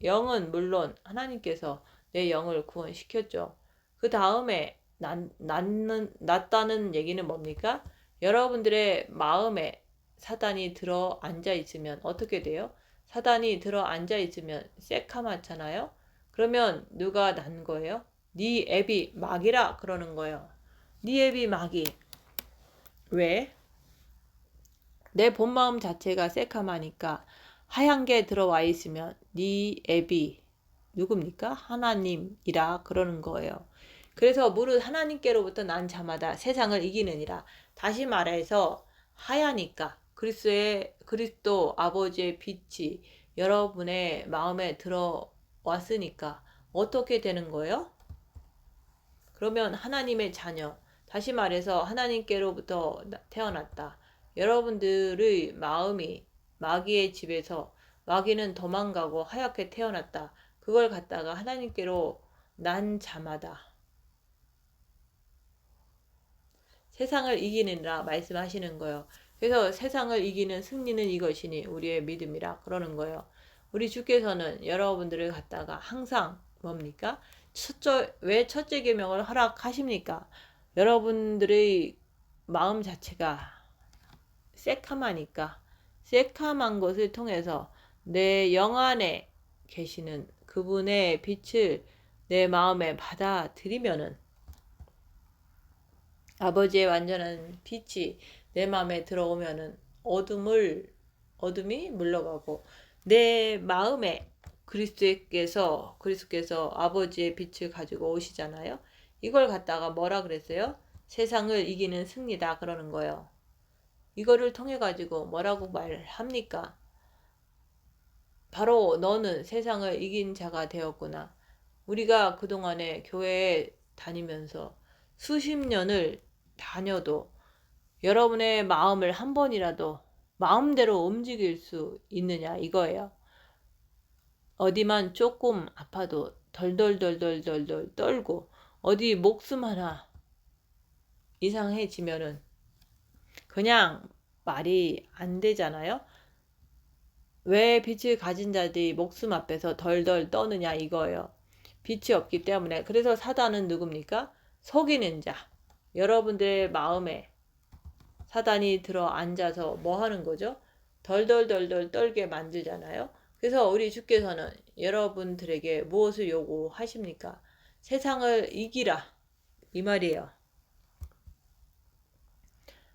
S1: 영은 물론 하나님께서 내 영을 구원시켰죠. 그 다음에
S2: 낫다는 얘기는 뭡니까? 여러분들의 마음에 사단이 들어 앉아 있으면 어떻게 돼요? 사단이 들어 앉아 있으면 새카맣잖아요. 그러면 누가 난 거예요? 네 애비 막이라 그러는 거예요. 네 애비 막이. 왜? 내 본마음 자체가 새카마니까 하얀 게 들어와 있으면 네 앱이 누굽니까? 하나님이라 그러는 거예요. 그래서 무릇 하나님께로부터 난 자마다 세상을 이기느니라. 다시 말해서 하야니까 그리스도 아버지의 빛이 여러분의 마음에 들어왔으니까 어떻게 되는 거예요? 그러면 하나님의 자녀, 다시 말해서 하나님께로부터 태어났다. 여러분들의 마음이 마귀의 집에서 마귀는 도망가고 하얗게 태어났다. 그걸 갖다가 하나님께로 난 자마다 세상을 이기느라 말씀하시는 거예요. 그래서 세상을 이기는 승리는 이것이니 우리의 믿음이라 그러는 거예요. 우리 주께서는 여러분들을 갖다가 항상 뭡니까? 왜 첫째 계명을 허락하십니까? 여러분들의 마음 자체가 새카마니까 새카만 것을 통해서 내 영 안에 계시는 그분의 빛을 내 마음에 받아들이면은 아버지의 완전한 빛이 내 마음에 들어오면은 어둠이 물러가고 내 마음에 그리스도께서 아버지의 빛을 가지고 오시잖아요. 이걸 갖다가 뭐라 그랬어요? 세상을 이기는 승리다 그러는 거예요. 이거를 통해 가지고 뭐라고 말합니까? 바로 너는 세상을 이긴 자가 되었구나. 우리가 그동안에 교회에 다니면서 수십 년을 다녀도 여러분의 마음을 한 번이라도 마음대로 움직일 수 있느냐 이거예요. 어디만 조금 아파도 덜덜덜덜덜덜 떨고 어디 목숨 하나 이상해지면은 그냥 말이 안 되잖아요. 왜 빛을 가진 자들이 목숨 앞에서 덜덜 떠느냐 이거예요. 빛이 없기 때문에. 그래서 사단은 누굽니까? 속이는 자. 여러분들의 마음에 사단이 들어 앉아서 뭐 하는 거죠? 덜덜덜덜 떨게 만들잖아요. 그래서 우리 주께서는 여러분들에게 무엇을 요구하십니까? 세상을 이기라 이 말이에요.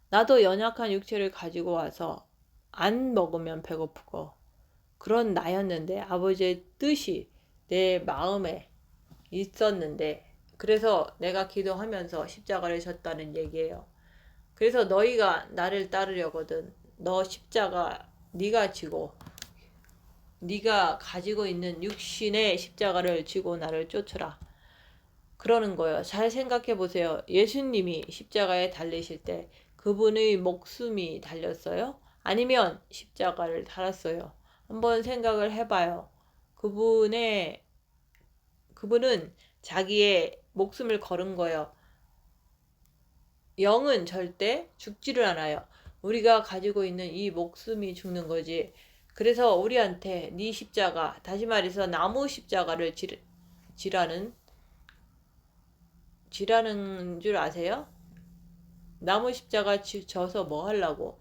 S2: 나도 연약한 육체를 가지고 와서 안 먹으면 배고프고 그런 나였는데 아버지의 뜻이 내 마음에 있었는데 그래서 내가 기도하면서 십자가를 졌다는 얘기예요. 그래서 너희가 나를 따르려거든 너 십자가 네가 지고 네가 가지고 있는 육신의 십자가를 지고 나를 쫓으라 그러는 거예요. 잘 생각해 보세요. 예수님이 십자가에 달리실 때 그분의 목숨이 달렸어요? 아니면 십자가를 달았어요? 한번 생각을 해봐요. 그분은 자기의 목숨을 걸은 거예요. 영은 절대 죽지를 않아요. 우리가 가지고 있는 이 목숨이 죽는 거지. 그래서 우리한테 네 십자가, 다시 말해서 나무 십자가를 지라는 줄 아세요? 나무 십자가 져서 뭐 하려고?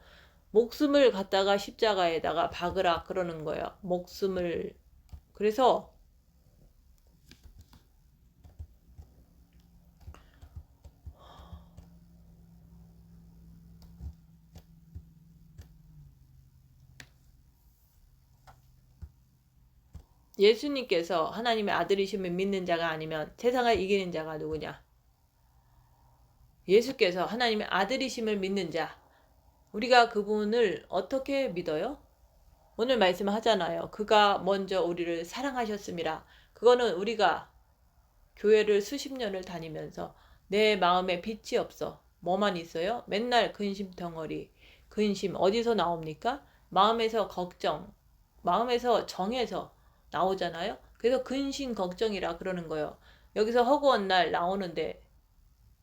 S2: 목숨을 갖다가 십자가에다가 박으라 그러는 거예요. 목숨을. 그래서 예수님께서 하나님의 아들이심을 믿는 자가 아니면 세상을 이기는 자가 누구냐? 예수께서 하나님의 아들이심을 믿는 자. 우리가 그분을 어떻게 믿어요? 오늘 말씀하잖아요. 그가 먼저 우리를 사랑하셨습니다. 그거는 우리가 교회를 수십 년을 다니면서 내 마음에 빛이 없어. 뭐만 있어요? 맨날 근심 덩어리. 근심 어디서 나옵니까? 마음에서 걱정, 마음에서 정에서 나오잖아요. 그래서 근심 걱정이라 그러는 거예요. 여기서 허구한 날 나오는데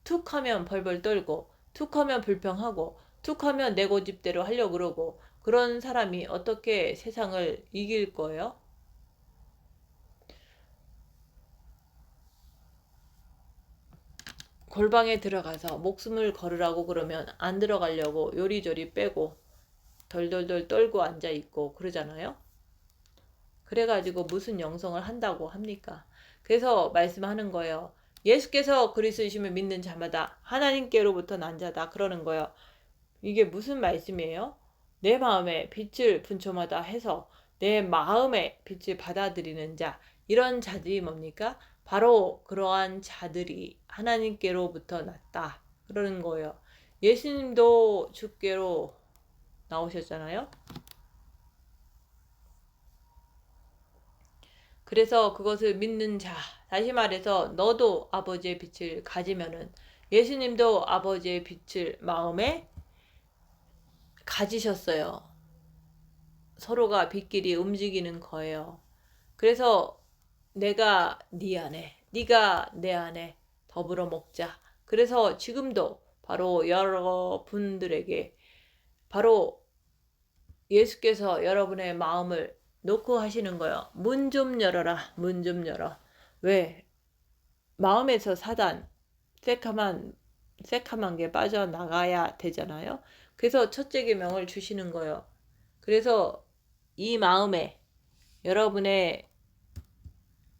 S2: 툭 하면 벌벌 떨고 툭 하면 불평하고 툭 하면 내 고집대로 하려고 그러고 그런 사람이 어떻게 세상을 이길 거예요? 골방에 들어가서 목숨을 걸으라고 그러면 안 들어가려고 요리조리 빼고 덜덜덜 떨고 앉아 있고 그러잖아요. 그래가지고 무슨 영성을 한다고 합니까? 그래서 말씀하는 거예요. 예수께서 그리스도이심을 믿는 자마다 하나님께로부터 난 자다 그러는 거예요. 이게 무슨 말씀이에요? 내 마음에 빛을 분초마다 해서 내 마음의 빛을 받아들이는 자, 이런 자들이 뭡니까? 바로 그러한 자들이 하나님께로부터 났다 그러는 거예요. 예수님도 주께로 나오셨잖아요. 그래서 그것을 믿는 자, 다시 말해서 너도 아버지의 빛을 가지면은 예수님도 아버지의 빛을 마음에 가지셨어요. 서로가 빛끼리 움직이는 거예요. 그래서 내가 네 안에, 네가 내 안에 더불어 먹자. 그래서 지금도 바로 여러분들에게 바로 예수께서 여러분의 마음을 놓고 하시는 거예요. 문 좀 열어라. 문 좀 열어. 왜? 마음에서 사단, 새카만 게 빠져나가야 되잖아요. 그래서 첫째 계명을 주시는 거예요. 그래서 이 마음에, 여러분의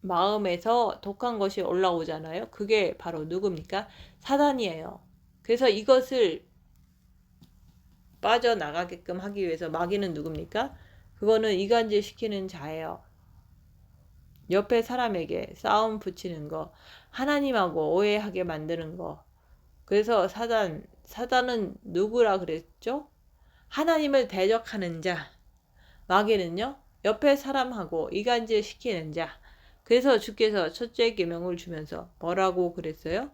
S2: 마음에서 독한 것이 올라오잖아요. 그게 바로 누굽니까? 사단이에요. 그래서 이것을 빠져나가게끔 하기 위해서 마귀는 누굽니까? 그거는 이간질 시키는 자예요. 옆에 사람에게 싸움 붙이는 거, 하나님하고 오해하게 만드는 거. 그래서 사단은 누구라 그랬죠? 하나님을 대적하는 자. 마귀는요, 옆에 사람하고 이간질 시키는 자. 그래서 주께서 첫째 계명을 주면서 뭐라고 그랬어요?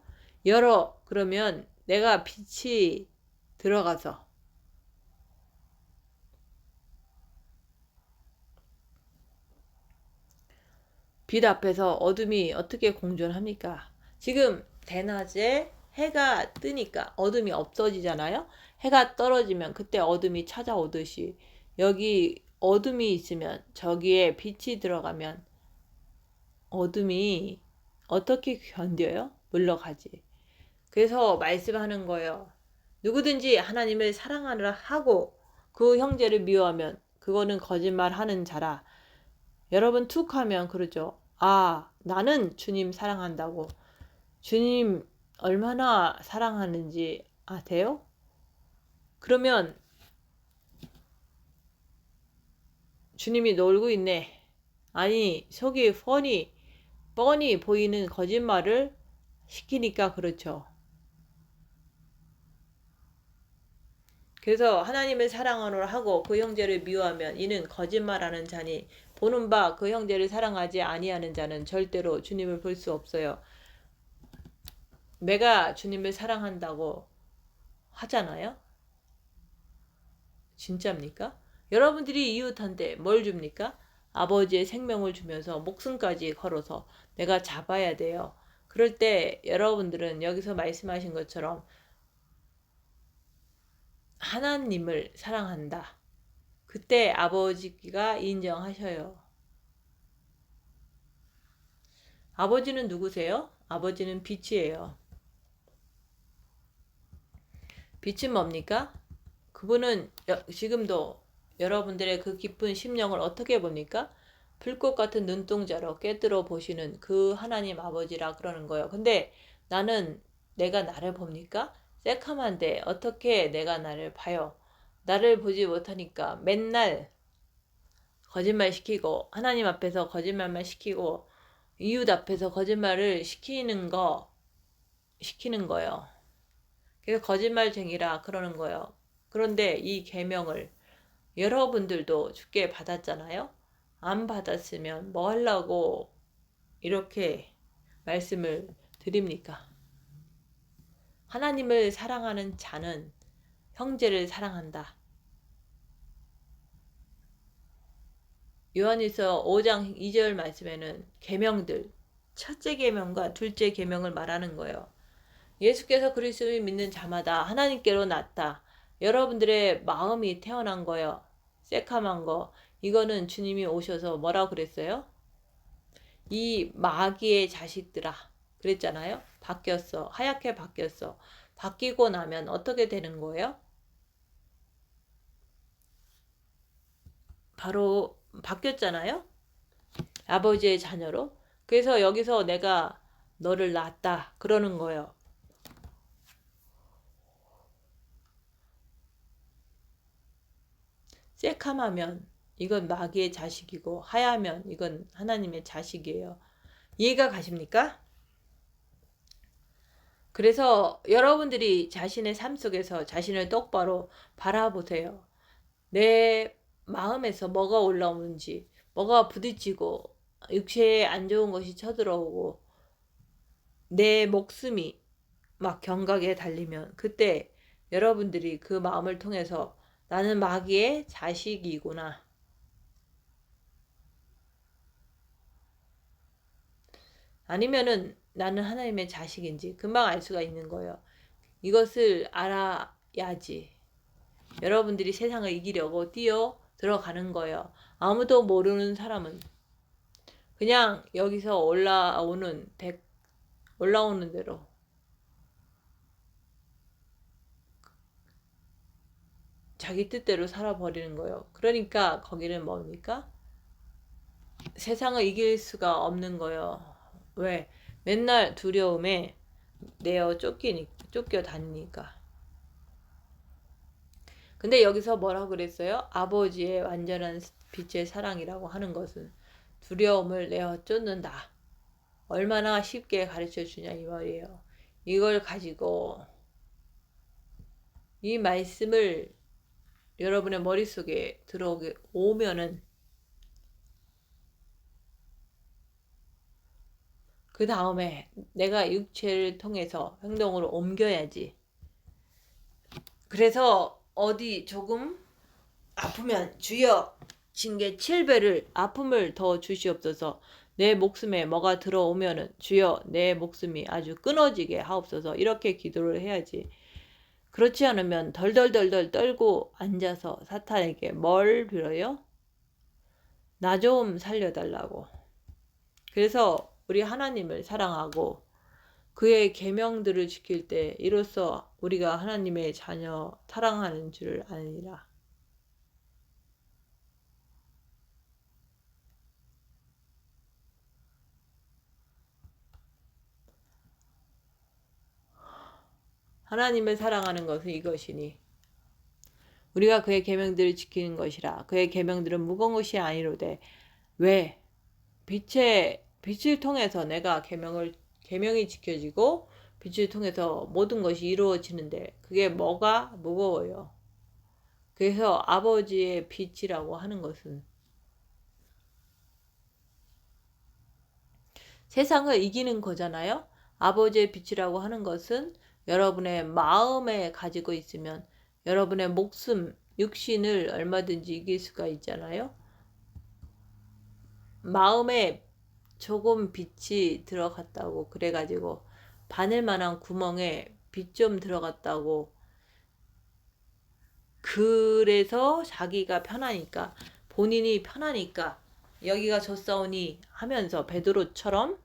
S2: 열어. 그러면 내가 빛이 들어가서 빛 앞에서 어둠이 어떻게 공존합니까? 지금 대낮에 해가 뜨니까 어둠이 없어지잖아요. 해가 떨어지면 그때 어둠이 찾아오듯이 여기 어둠이 있으면 저기에 빛이 들어가면 어둠이 어떻게 견뎌요? 물러가지. 그래서 말씀하는 거예요. 누구든지 하나님을 사랑하느라 하고 그 형제를 미워하면 그거는 거짓말하는 자라. 여러분 툭 하면 그러죠. 아, 나는 주님 사랑한다고. 주님 얼마나 사랑하는지 아세요? 그러면 주님이 놀고 있네. 아니, 속이 뻔히 보이는 거짓말을 시키니까 그렇죠. 그래서 하나님을 사랑하노라 하고 그 형제를 미워하면 이는 거짓말하는 자니 보는 바 그 형제를 사랑하지 아니하는 자는 절대로 주님을 볼 수 없어요. 내가 주님을 사랑한다고 하잖아요. 진짜입니까? 여러분들이 이웃한테 뭘 줍니까? 아버지의 생명을 주면서 목숨까지 걸어서 내가 잡아야 돼요. 그럴 때 여러분들은 여기서 말씀하신 것처럼 하나님을 사랑한다. 그때 아버지가 인정하셔요. 아버지는 누구세요? 아버지는 빛이에요. 빛은 뭡니까? 그분은 지금도 여러분들의 그 깊은 심령을 어떻게 봅니까? 불꽃 같은 눈동자로 꿰뚫어 보시는 그 하나님 아버지라 그러는 거예요. 근데 내가 나를 봅니까? 새카만데 어떻게 내가 나를 봐요? 나를 보지 못하니까 맨날 거짓말 시키고 하나님 앞에서 거짓말만 시키고 이웃 앞에서 거짓말을 시키는 거예요. 그래서 거짓말쟁이라 그러는 거예요. 그런데 이 계명을 여러분들도 주께 받았잖아요. 안 받았으면 뭐 하려고 이렇게 말씀을 드립니까? 하나님을 사랑하는 자는 형제를 사랑한다. 요한일서 5장 2절 말씀에는 계명들, 첫째 계명과 둘째 계명을 말하는 거예요. 예수께서 그리스도를 믿는 자마다 하나님께로 났다. 여러분들의 마음이 태어난 거예요. 새카만 거. 이거는 주님이 오셔서 뭐라고 그랬어요? 이 마귀의 자식들아. 그랬잖아요. 바뀌었어. 하얗게 바뀌었어. 바뀌고 나면 어떻게 되는 거예요? 바로 바뀌었잖아요. 아버지의 자녀로. 그래서 여기서 내가 너를 낳았다 그러는 거예요. 새카마면 이건 마귀의 자식이고 하야면 이건 하나님의 자식이에요. 이해가 가십니까? 그래서 여러분들이 자신의 삶 속에서 자신을 똑바로 바라보세요. 내 마음에서 뭐가 올라오는지, 뭐가 부딪히고 육체에 안 좋은 것이 쳐들어오고 내 목숨이 막 경각에 달리면 그때 여러분들이 그 마음을 통해서 나는 마귀의 자식이구나. 아니면은 나는 하나님의 자식인지 금방 알 수가 있는 거예요. 이것을 알아야지 여러분들이 세상을 이기려고 뛰어 들어가는 거예요. 아무도 모르는 사람은 그냥 여기서 올라오는 대로 자기 뜻대로 살아버리는 거예요. 그러니까 거기는 뭡니까? 세상을 이길 수가 없는 거예요. 왜? 맨날 두려움에 쫓겨 다니니까. 근데 여기서 뭐라고 그랬어요? 아버지의 완전한 빛의 사랑이라고 하는 것은 두려움을 내어 쫓는다. 얼마나 쉽게 가르쳐 주냐 이 말이에요. 이걸 가지고 이 말씀을 여러분의 머릿속에 오면은 그 다음에 내가 육체를 통해서 행동으로 옮겨야지. 그래서 어디 조금 아프면 주여 징계 7배를 아픔을 더 주시옵소서. 내 목숨에 뭐가 들어오면은 주여 내 목숨이 아주 끊어지게 하옵소서. 이렇게 기도를 해야지. 그렇지 않으면 덜덜덜덜 떨고 앉아서 사탄에게 뭘 빌어요? 나 좀 살려달라고. 그래서 우리 하나님을 사랑하고 그의 계명들을 지킬 때 이로써 우리가 하나님의 자녀 사랑하는 줄을 아니라. 하나님을 사랑하는 것은 이것이니 우리가 그의 계명들을 지키는 것이라. 그의 계명들은 무거운 것이 아니로되 왜 빛을 통해서 내가 계명이 지켜지고 빛을 통해서 모든 것이 이루어지는데 그게 뭐가 무거워요. 그래서 아버지의 빛이라고 하는 것은 세상을 이기는 거잖아요. 아버지의 빛이라고 하는 것은 여러분의 마음에 가지고 있으면 여러분의 목숨, 육신을 얼마든지 이길 수가 있잖아요. 마음에 조금 빛이 들어갔다고 그래가지고 바늘만한 구멍에 빛 좀 들어갔다고 그래서 자기가 편하니까 본인이 편하니까 여기가 좋사오니 하면서 베드로처럼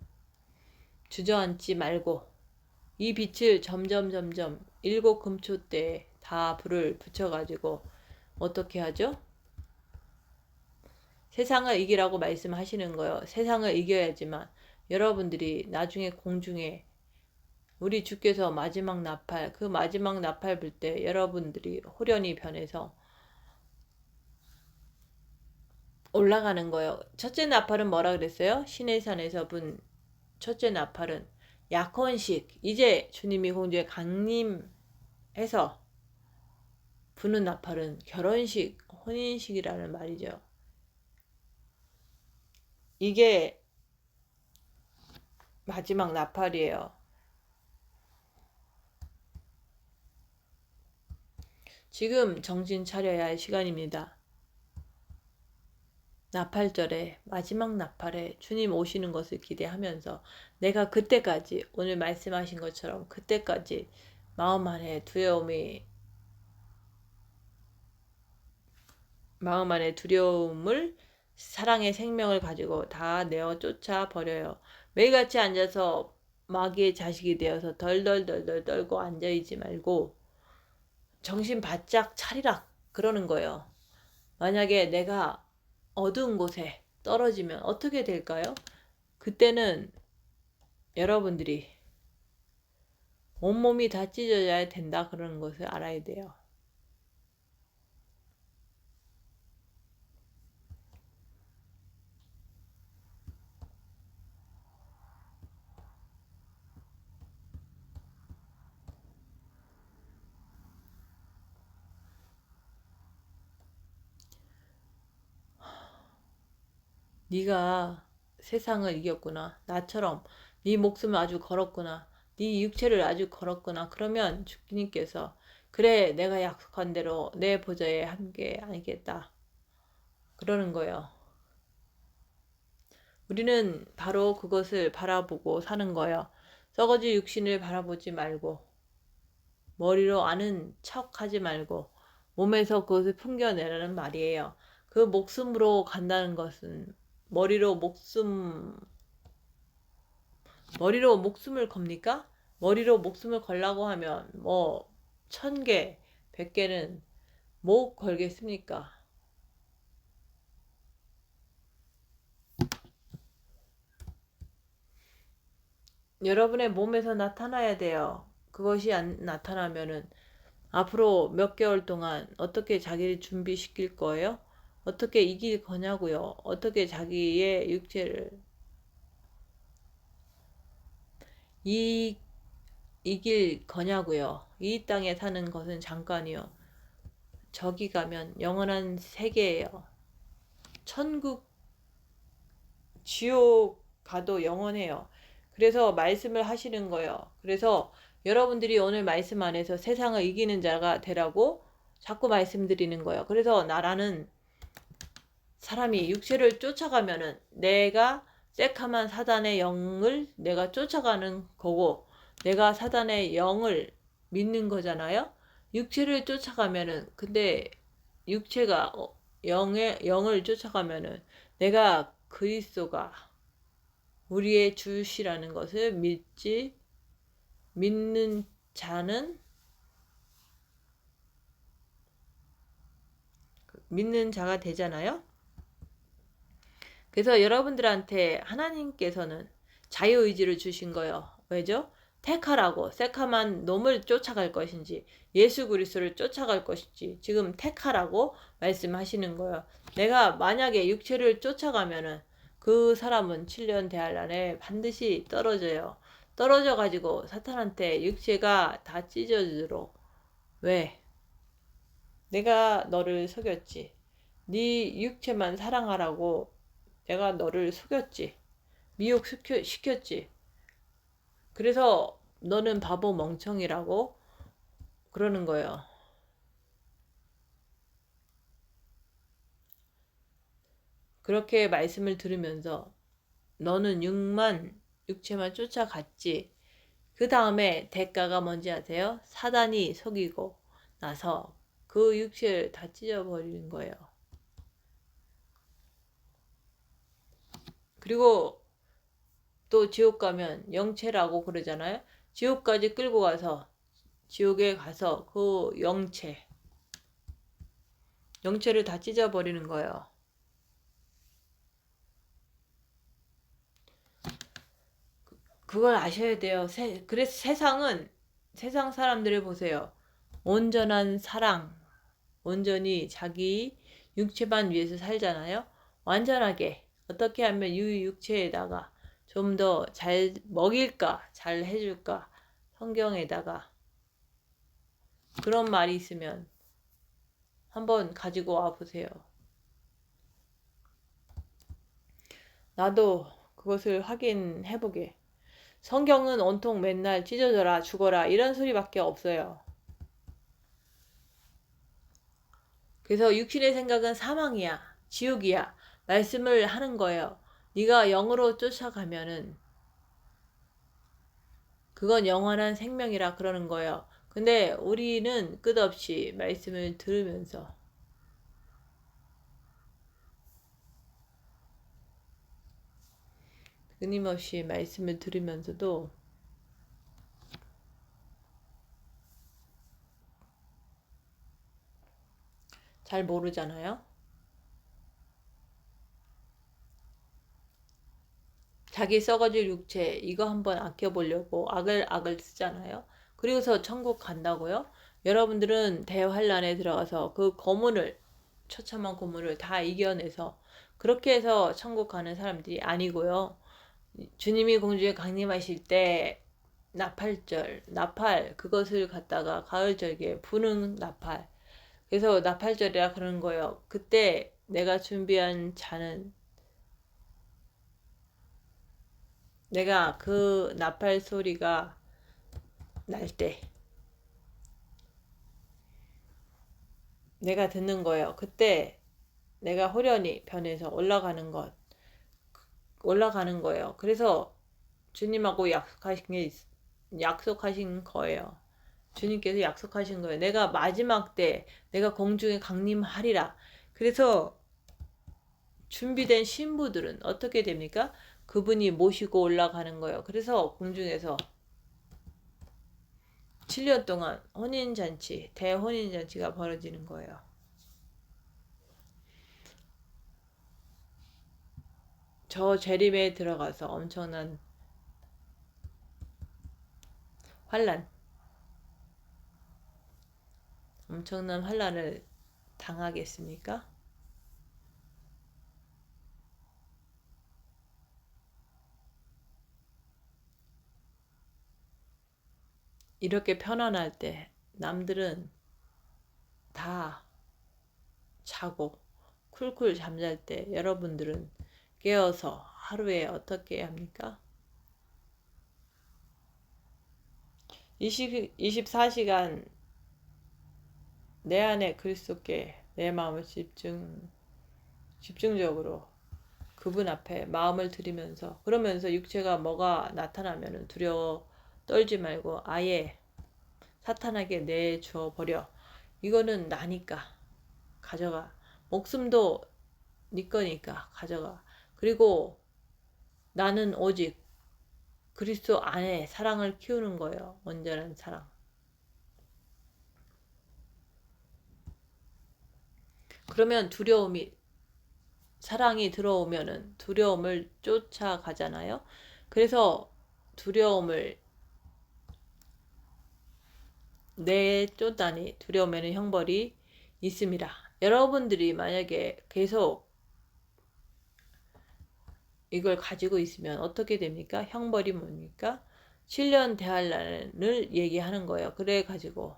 S2: 주저앉지 말고 이 빛을 점점 7금초대에 다 불을 붙여가지고 어떻게 하죠? 세상을 이기라고 말씀하시는 거예요. 세상을 이겨야지만 여러분들이 나중에 공중에 우리 주께서 마지막 나팔, 그 마지막 나팔 불 때 여러분들이 호련히 변해서 올라가는 거예요. 첫째 나팔은 뭐라 그랬어요? 시내산에서 분 첫째 나팔은 약혼식. 이제 주님이 공주에 강림해서 부는 나팔은 결혼식, 혼인식이라는 말이죠. 이게 마지막 나팔이에요. 지금 정신 차려야 할 시간입니다. 나팔절에 마지막 나팔에 주님 오시는 것을 기대하면서 내가 그때까지 오늘 말씀하신 것처럼 그때까지 마음 안에 두려움을 사랑의 생명을 가지고 다 내어 쫓아 버려요. 매일같이 앉아서 마귀의 자식이 되어서 덜덜덜덜 떨고 앉아있지 말고 정신 바짝 차리라 그러는 거예요. 만약에 내가 어두운 곳에 떨어지면 어떻게 될까요? 그때는 여러분들이 온몸이 다 찢어져야 된다 그러는 것을 알아야 돼요. 네가 세상을 이겼구나. 나처럼 네 목숨을 아주 걸었구나. 네 육체를 아주 걸었구나. 그러면 주님께서 그래 내가 약속한 대로 내 보좌에 함께 앉겠다. 그러는 거예요. 우리는 바로 그것을 바라보고 사는 거예요. 썩어질 육신을 바라보지 말고 머리로 아는 척 하지 말고 몸에서 그것을 풍겨내라는 말이에요. 그 목숨으로 간다는 것은 머리로 목숨을 겁니까? 머리로 목숨을 걸라고 하면 뭐 1000개, 100개는 못 걸겠습니까? 여러분의 몸에서 나타나야 돼요. 그것이 안 나타나면은 앞으로 몇 개월 동안 어떻게 자기를 준비시킬 거예요? 어떻게 이길 거냐고요? 어떻게 자기의 육체를 이, 이길 거냐고요? 이 땅에 사는 것은 잠깐이요. 저기 가면 영원한 세계예요. 천국, 지옥 가도 영원해요. 그래서 말씀을 하시는 거예요. 그래서 여러분들이 오늘 말씀 안에서 세상을 이기는 자가 되라고 자꾸 말씀드리는 거예요. 그래서 나라는 사람이 육체를 쫓아가면은 내가 새카만 사단의 영을 내가 쫓아가는 거고 내가 사단의 영을 믿는 거잖아요. 육체를 쫓아가면은 근데 육체가 영을 쫓아가면은 내가 그리스도가 우리의 주시라는 것을 믿는 자는 믿는 자가 되잖아요. 그래서 여러분들한테 하나님께서는 자유의지를 주신 거예요. 왜죠? 택하라고 새카만 놈을 쫓아갈 것인지 예수 그리스도를 쫓아갈 것인지 지금 택하라고 말씀하시는 거예요. 내가 만약에 육체를 쫓아가면은 그 사람은 7년 대할 안에 반드시 떨어져요. 떨어져 가지고 사탄한테 육체가 다 찢어지도록 왜? 내가 너를 속였지. 네 육체만 사랑하라고 내가 너를 속였지. 미혹시켰지. 그래서 너는 바보 멍청이라고 그러는 거예요. 그렇게 말씀을 들으면서 너는 육체만 쫓아갔지. 그 다음에 대가가 뭔지 아세요? 사단이 속이고 나서 그 육체를 다 찢어버리는 거예요. 그리고 또 지옥 가면 영체라고 그러잖아요. 지옥까지 끌고 가서 지옥에 가서 그 영체를 다 찢어버리는 거예요. 그걸 아셔야 돼요. 그래서 세상 사람들을 보세요. 온전한 사랑, 온전히 자기 육체만 위해서 살잖아요. 완전하게 어떻게 하면 이 육체에다가 좀 더 잘 먹일까, 잘 해줄까, 성경에다가 그런 말이 있으면 한번 가지고 와 보세요. 나도 그것을 확인해보게. 성경은 온통 맨날 찢어져라, 죽어라 이런 소리밖에 없어요. 그래서 육신의 생각은 사망이야, 지옥이야 말씀을 하는 거예요. 네가 영으로 쫓아가면은 그건 영원한 생명이라 그러는 거예요. 근데 우리는 끝없이 말씀을 들으면서 끊임없이 말씀을 들으면서도 잘 모르잖아요. 자기 썩어질 육체 이거 한번 아껴보려고 악을 쓰잖아요. 그리고서 천국 간다고요? 여러분들은 대환란에 들어가서 그 고문을 처참한 고문을 다 이겨내서 그렇게 해서 천국 가는 사람들이 아니고요. 주님이 공중에 강림하실 때 나팔 그것을 갖다가 가을절기에 부는 나팔. 그래서 나팔절이라 그러는 거예요. 그때 내가 준비한 잔은 내가 그 나팔 소리가 날 때 내가 듣는 거예요. 그때 내가 호련히 변해서 올라가는 거예요. 그래서 주님하고 약속하신 거예요. 주님께서 약속하신 거예요. 내가 마지막 때 내가 공중에 강림하리라. 그래서 준비된 신부들은 어떻게 됩니까? 그분이 모시고 올라가는 거예요. 그래서 공중에서 7년 동안 대혼인잔치가 벌어지는 거예요. 저 재림에 들어가서 엄청난 환란을 당하겠습니까? 이렇게 편안할 때 남들은 다 자고 쿨쿨 잠잘 때 여러분들은 깨어서 하루에 어떻게 합니까? 24시간 내 안에 그리스도께 내 마음을 집중적으로 그분 앞에 마음을 들이면서 그러면서 육체가 뭐가 나타나면 두려워 떨지 말고 아예 사탄에게 내줘 버려. 이거는 나니까 가져가. 목숨도 네 거니까 가져가. 그리고 나는 오직 그리스도 안에 사랑을 키우는 거예요. 온전한 사랑. 그러면 사랑이 들어오면은 두려움을 쫓아가잖아요. 그래서 두려움을 내쫓다니 두려움에는 형벌이 있습니다. 여러분들이 만약에 계속 이걸 가지고 있으면 어떻게 됩니까? 형벌이 뭡니까? 7년 대환란을 얘기하는 거예요. 그래 가지고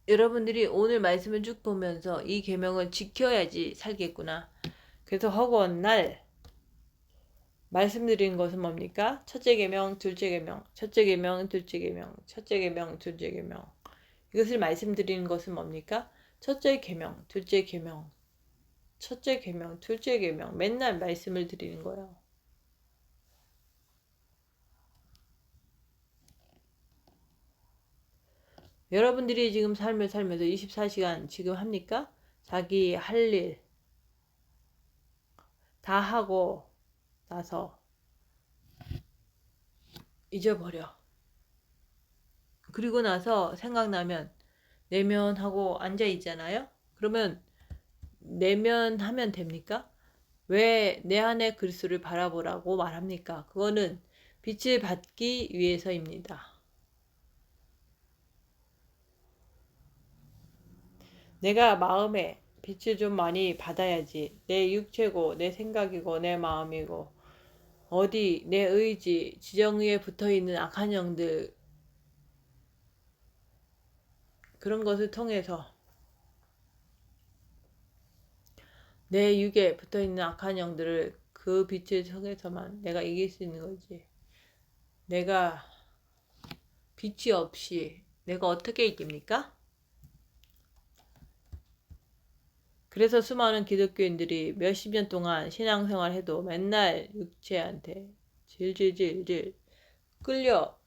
S2: 여러분들이 오늘 말씀을 쭉 보면서 이 계명을 지켜야지 살겠구나. 그래서 허구한 날 말씀드린 것은 뭡니까? 첫째 계명, 둘째 계명, 첫째 계명, 둘째 계명, 첫째 계명, 둘째 계명. 이것을 말씀드리는 것은 뭡니까? 첫째 계명, 둘째 계명, 첫째 계명, 둘째 계명. 맨날 말씀을 드리는 거예요. 여러분들이 지금 삶을 살면서 24시간 지금 합니까? 자기 할 일 다 하고 나서 잊어버려. 그리고 나서 생각나면 내면하고 앉아 있잖아요. 그러면 내면하면 됩니까? 왜 내 안의 그리스도를 바라보라고 말합니까? 그거는 빛을 받기 위해서입니다. 내가 마음에 빛을 좀 많이 받아야지. 내 육체고 내 생각이고 내 마음이고 어디 내 의지 지정의에 붙어있는 악한 영들 그런 것을 통해서 내 육에 붙어있는 악한 영들을 그 빛을 통해서만 내가 이길 수 있는 거지. 내가 빛이 없이 내가 어떻게 이깁니까? 그래서 수많은 기독교인들이 몇십 년 동안 신앙생활 해도 맨날 육체한테 질질질질 끌려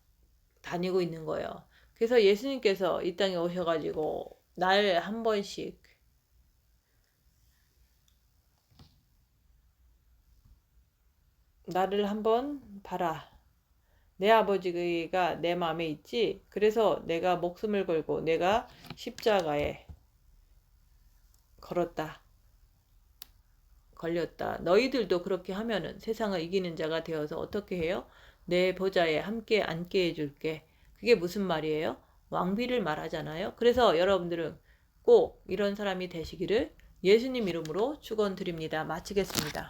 S2: 다니고 있는 거예요. 그래서 예수님께서 이 땅에 오셔가지고 날 한 번씩 나를 한번 봐라. 내 아버지가 내 마음에 있지. 그래서 내가 목숨을 걸고 내가 십자가에 걸렸다. 너희들도 그렇게 하면은 세상을 이기는 자가 되어서 어떻게 해요? 내 보좌에 함께 앉게 해줄게. 그게 무슨 말이에요? 왕비를 말하잖아요. 그래서 여러분들은 꼭 이런 사람이 되시기를 예수님 이름으로 축원드립니다. 마치겠습니다.